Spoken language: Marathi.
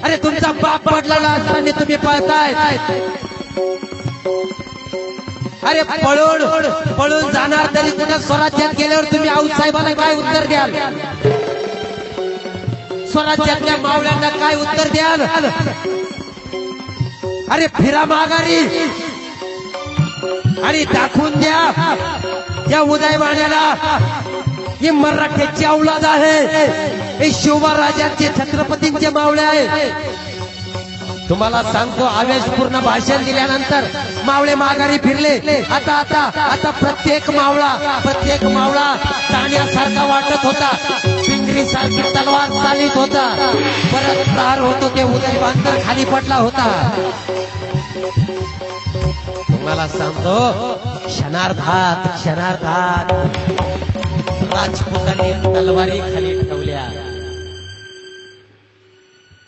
अरे तुमचा बाप पडलेला असताना तुम्ही पळताय। अरे पळून पळून जाणार तरी कुठे स्वराज्यात गेल्यावर तुम्ही आऊसाहेबांना काय उत्तर द्याल? स्वराज्यातल्या मावळ्यांना काय उत्तर द्याल? अरे फिरा माघारी आणि दाखवून द्या या उदयवाण्याला ही मराठ्याची औलाद आहे, हे शिवराजांचे छत्रपतींचे मावळे आहे। तुम्हाला सांगतो आवेशपूर्ण भाषण दिल्यानंतर मावळे माघारी फिरले। आता आता आता प्रत्येक मावळा ताण्यासारखा वाटत होता, पिंगरीसारखी तलवार चालित होता। परत प्रहार होतो ते उदयवान खाली पडला होता। तुम्हाला सांगतो क्षणार्धात राजपुतांनी तलवारी खाली ठेवल्या।